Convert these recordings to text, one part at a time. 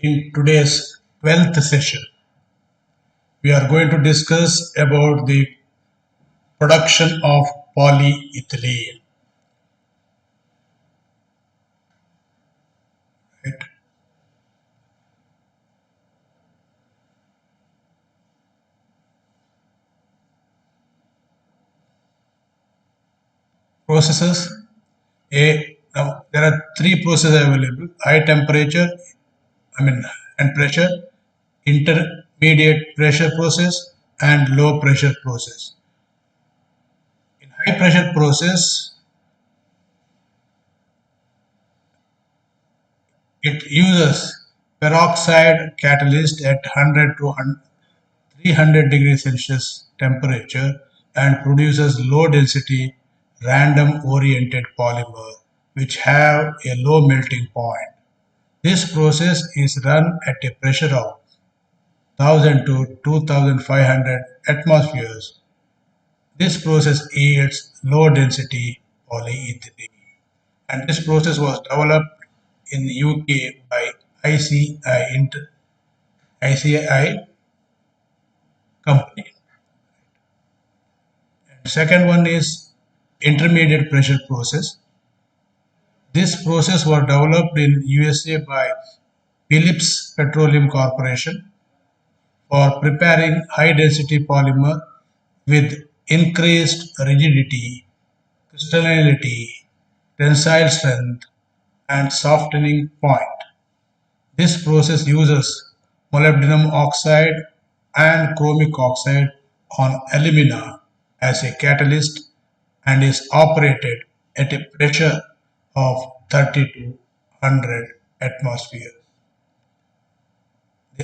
In today's 12th session, we are going to discuss about the production of polyethylene. Right? Processes. Now there are three processes available: high temperature, and pressure, intermediate pressure process, and low pressure process. In high pressure process, it uses peroxide catalyst at 100 to 300 degrees Celsius temperature and produces low density random oriented polymer which have a low melting point. This process is run at a pressure of 1000 to 2500 atmospheres. This process yields low density polyethylene, and this process was developed in the UK by ICI company. Second one is intermediate pressure process. This process was developed in USA by Phillips Petroleum Corporation for preparing high density polymer with increased rigidity, crystallinity, tensile strength, and softening point. This process uses molybdenum oxide and chromic oxide on alumina as a catalyst and is operated at a pressure of 30 to 100 atmosphere.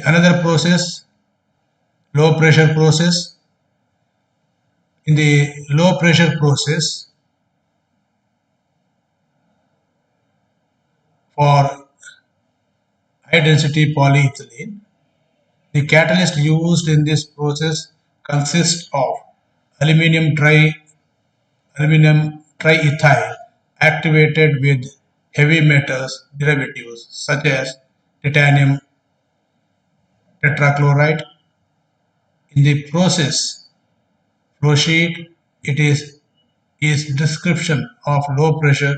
Another process, low pressure process. In the low pressure process, for high density polyethylene, the catalyst used in this process consists of aluminum triethyl activated with heavy metals derivatives such as titanium tetrachloride. In the process flowsheet, it is description of low pressure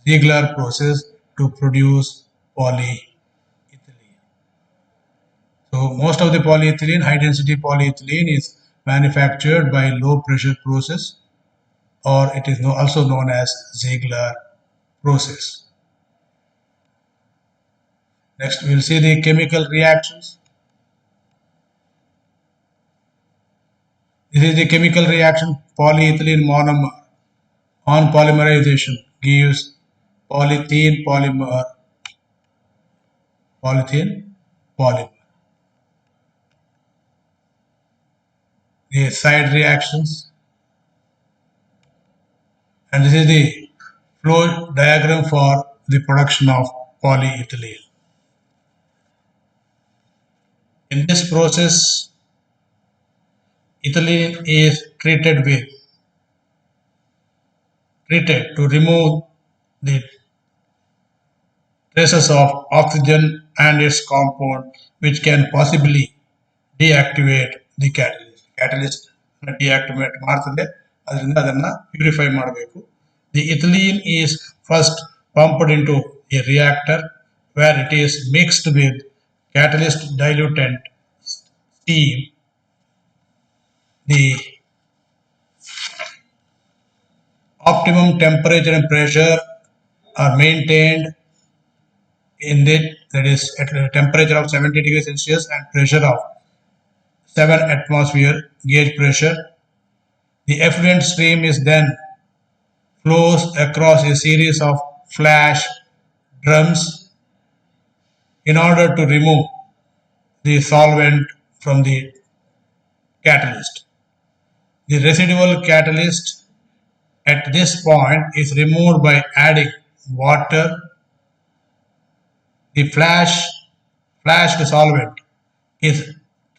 Ziegler process to produce polyethylene. So most of the polyethylene, high density polyethylene, is manufactured by low pressure process, or it is also known as Ziegler process. Next, we will see the chemical reactions. This is the chemical reaction. Polyethylene monomer on polymerization gives polythene polymer. The side reactions, and this is the flow diagram for the production of polyethylene. In this process, ethylene is treated to remove the traces of oxygen and its compound which can possibly deactivate the catalyst. Catalyst deactivate ಮಾಡ್ತದೆ, ಅದರಿಂದ ಅದನ್ನ purify ಮಾಡಬೇಕು. The ethylene is first pumped into a reactor where it is mixed with catalyst diluent steam. The optimum temperature and pressure are maintained in it, that is at a temperature of 70 degrees Celsius and pressure of 7 atmosphere gauge pressure. The effluent stream is then flows across a series of flash drums in order to remove the solvent from the catalyst. The residual catalyst at this point is removed by adding water. The flashed solvent is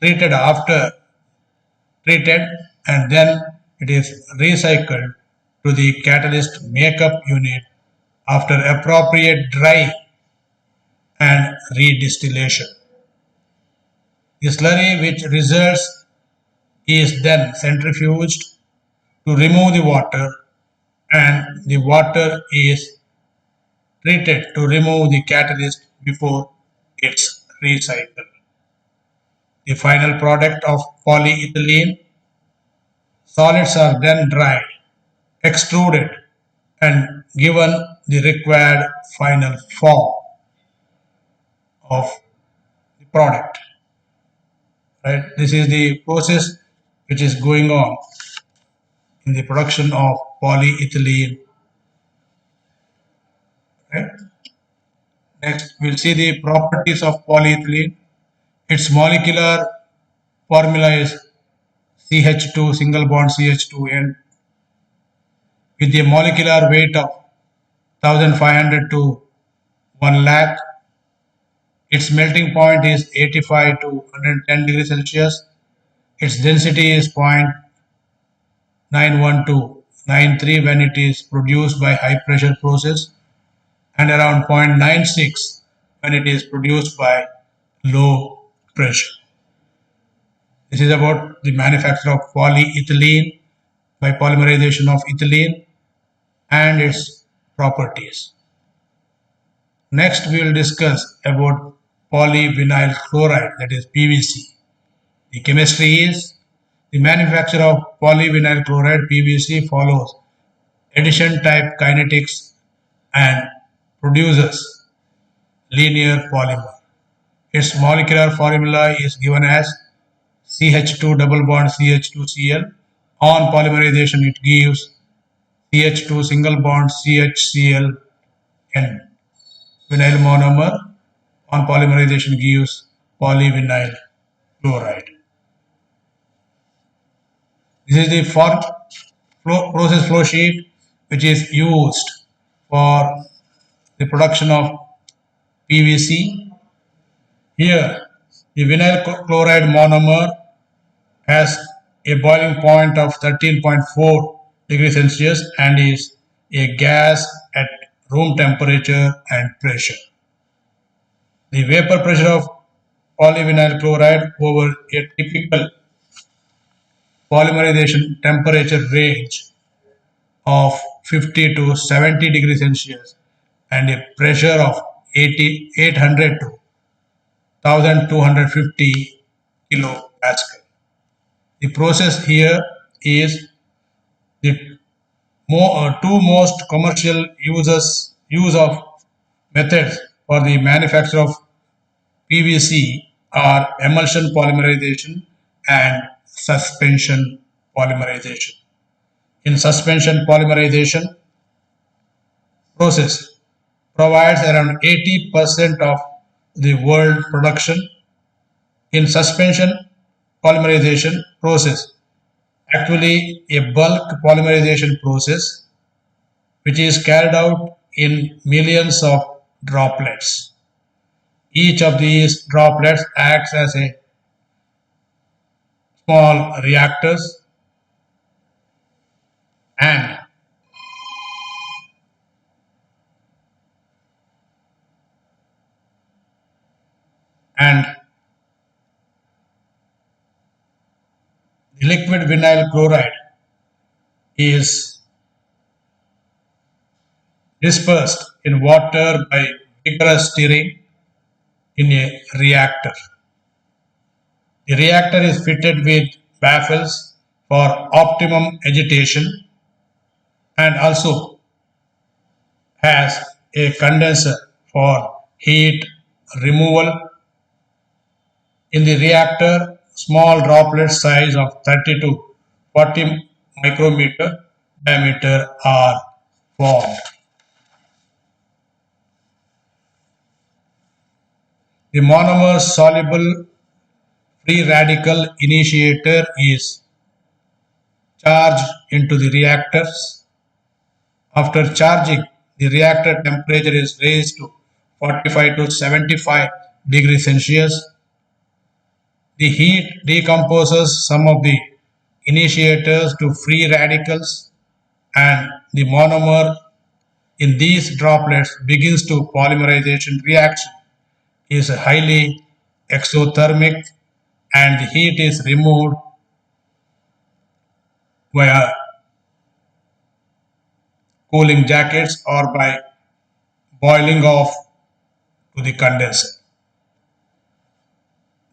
treated and then it is recycled to the catalyst makeup unit after appropriate drying and redistillation. The slurry which results is then centrifuged to remove the water, and the water is treated to remove the catalyst before it's recycled. The final product of polyethylene solids are then dried, extruded, and given the required final form of the product. Right? This is the process which is going on in the production of polyethylene. Right? Next, we'll see the properties of polyethylene. Its molecular formula is CH2 single bond CH2 and with a molecular weight of 1500 to 1 lakh. Its melting point is 85 to 110 degrees Celsius. Its density is 0.91293 when it is produced by high pressure process and around 0.96 when it is produced by low pressure. This is about the manufacture of polyethylene by polymerization of ethylene and its properties. Next, we will discuss about polyvinyl chloride, that is PVC. The chemistry is the manufacture of polyvinyl chloride PVC follows addition type kinetics and produces linear polymer. Its molecular formula is given as CH2 double bond CH2Cl. On polymerization, it gives CH2 single bond CHCl and vinyl monomer. On polymerization gives polyvinyl chloride. This is the process flow sheet which is used for the production of PVC. Here, the vinyl chloride monomer has a boiling point of 13.4 degrees Celsius and is a gas at room temperature and pressure. The vapor pressure of polyvinyl chloride over a typical polymerization temperature range of 50 to 70 degrees Celsius and a pressure of 800 to 1250 kilopascal. The process here is the two most commercial use of methods for the manufacture of PVC are emulsion polymerization and suspension polymerization. In suspension polymerization process provides around 80% of the world production. In suspension polymerization process, actually a bulk polymerization process which is carried out in millions of droplets. Each of these droplets acts as a small reactors and the liquid vinyl chloride is dispersed in water by vigorous stirring in a reactor. The reactor is fitted with baffles for optimum agitation and also has a condenser for heat removal. In the reactor, small droplet size of 30 to 40 micrometer diameter are formed. The monomer soluble free radical initiator is charged into the reactors. After charging, the reactor temperature is raised to 45 to 75 degrees Celsius. The heat decomposes some of the initiators to free radicals and the monomer in these droplets begins to polymerization reaction is highly exothermic and the heat is removed via cooling jackets or by boiling off to the condenser.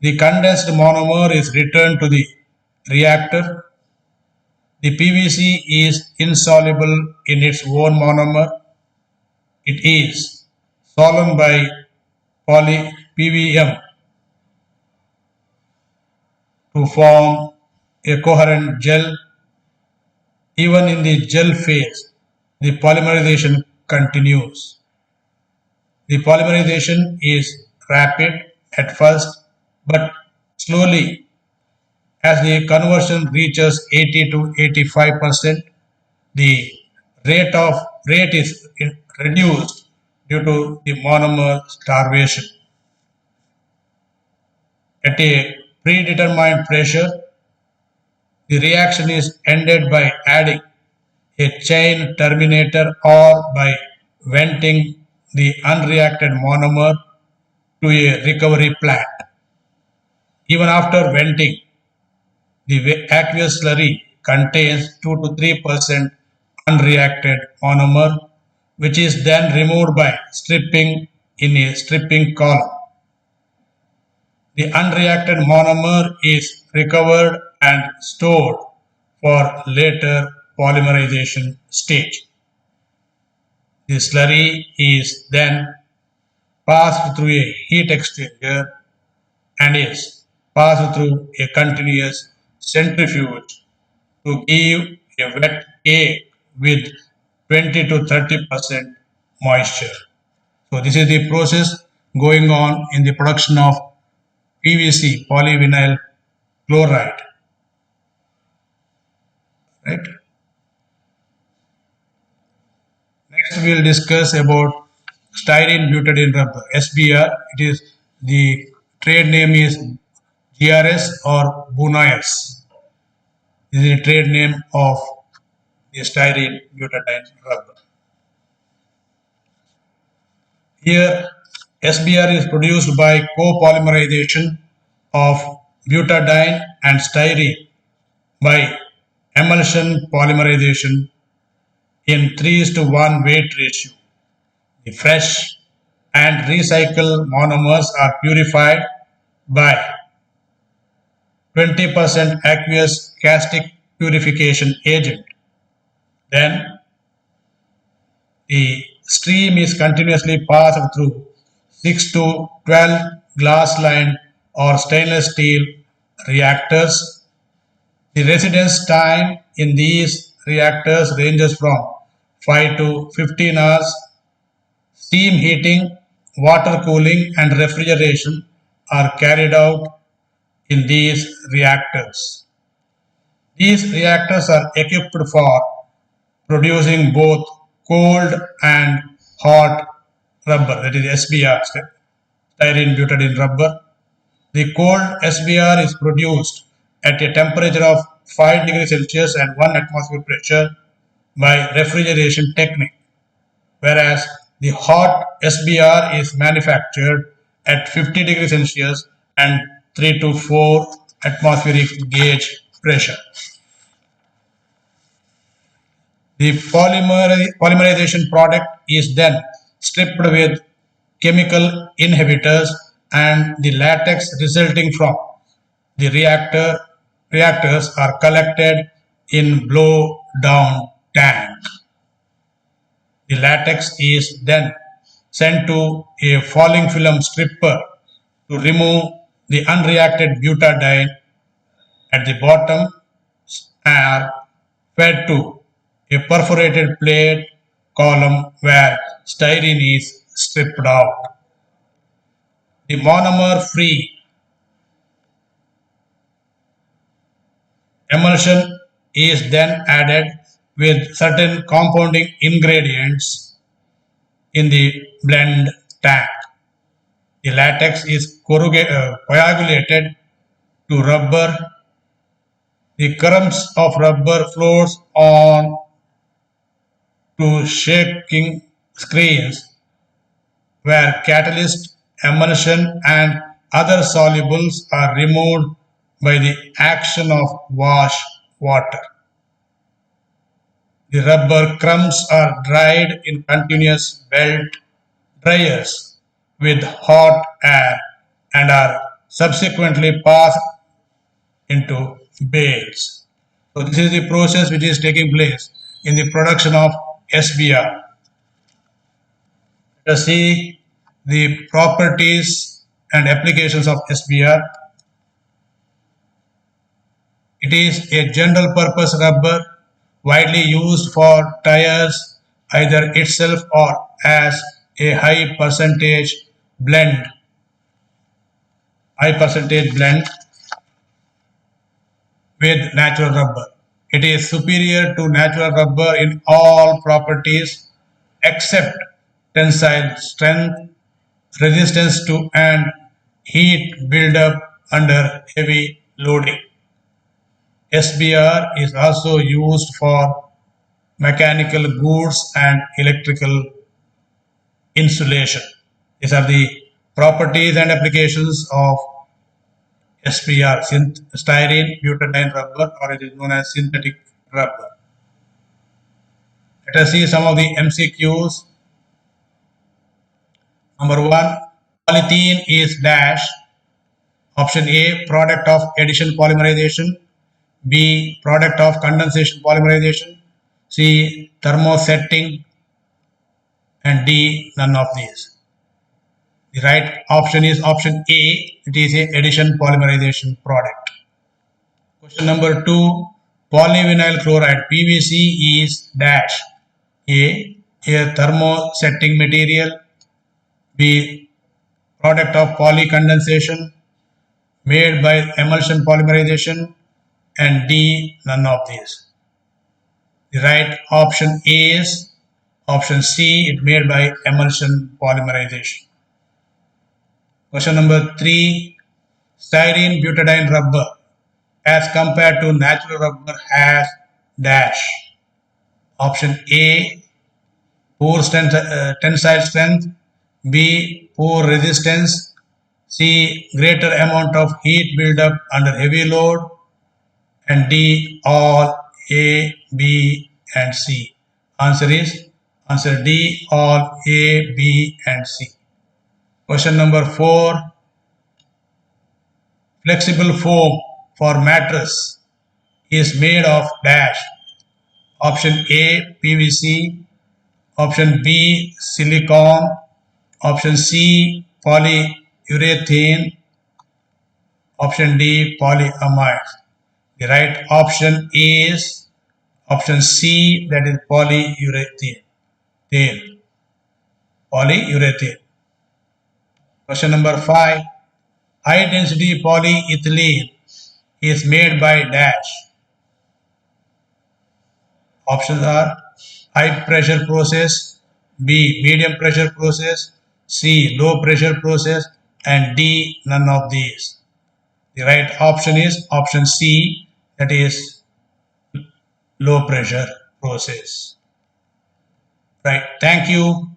The condensed monomer is returned to the reactor. The PVC is insoluble in its own monomer. It is swollen by poly PVM to form a coherent gel. Even in the gel phase, the polymerization continues. The polymerization is rapid at first, but slowly as the conversion reaches 80 to 85%, the rate is reduced due to the monomer starvation. At a predetermined pressure, the reaction is ended by adding a chain terminator or by venting the unreacted monomer to a recovery plant. Even after venting, the aqueous slurry contains 2 to 3% unreacted monomer, which is then removed by stripping in a stripping column. The unreacted monomer is recovered and stored for later polymerization stage. The slurry is then passed through a heat exchanger and is passed through a continuous centrifuge to give a wet cake with 20 to 30% moisture. So this is the process going on in the production of PVC, polyvinyl chloride, right? Next we will discuss about styrene butadiene rubber, SBR. It is the trade name is GRS or Bunoyas. This is the trade name of the styrene butadiene rubber. Here SBR is produced by copolymerization of butadiene and styrene by emulsion polymerization in 3:1 weight ratio. The fresh and recycled monomers are purified by 20% aqueous caustic purification agent. Then the stream is continuously passed through 6 to 12 glass lined or stainless steel reactors. The residence time in these reactors ranges from 5 to 15 hours. Steam heating, water cooling, and refrigeration are carried out in these reactors. These reactors are equipped for producing both cold and hot rubber, that is SBR, styrene butadiene rubber. The cold SBR is produced at a temperature of 5 degrees Celsius and 1 atmosphere pressure by refrigeration technique, whereas the hot SBR is manufactured at 50 degrees Celsius and 3 to 4 atmospheric gauge pressure. The polymerization product is then stripped with chemical inhibitors and the latex resulting from the reactors are collected in blow down tank. The latex is then sent to a falling film stripper to remove the unreacted butadiene. At the bottom are fed to a perforated plate column where styrene is stripped out. The monomer free emulsion is then added with certain compounding ingredients in the blend tank. The latex is coagulated to rubber. The crumbs of rubber flows on to shaking screens where catalyst emulsion and other solubles are removed by the action of wash water. The rubber crumbs are dried in continuous belt dryers with hot air and are subsequently passed into bales. So this is the process which is taking place in the production of SBR. Let us see the properties and applications of SBR. It is a general purpose rubber widely used for tires either itself or as a high percentage blend with natural rubber. It is superior to natural rubber in all properties except tensile strength, resistance to and heat buildup under heavy loading. SBR is also used for mechanical goods and electrical insulation. These are the properties and applications of SBR, styrene butadiene rubber, or it is known as synthetic rubber. Let us see some of the MCQs. Number 1, polythene is dash. Option A, product of addition polymerization. B, product of condensation polymerization. C, thermosetting. And D, none of these. The right option is option A. It is a addition polymerization product. Question number 2, polyvinyl chloride PVC is dash. A thermosetting material. B, product of polycondensation made by emulsion polymerization. And D, none of these. The right option is option C, it made by emulsion polymerization. Question number 3, styrene butadiene rubber as compared to natural rubber has dash. Option A, poor tensile strength. B, poor resistance. C, greater amount of heat buildup under heavy load. And D, all A, B and C. Answer is answer D, all A, B and C. Question number 4, flexible foam for mattress is made of dash. Option A, PVC. Option B, silicone. Option C, polyurethane. Option D, polyamide. The right option is option C, that is polyurethane. Polyurethane. Question number 5, high density polyethylene is made by dash. Options are high pressure process, B, medium pressure process, C, low pressure process, and D, none of these. The right option is option C, that is low pressure process. Right. Thank you.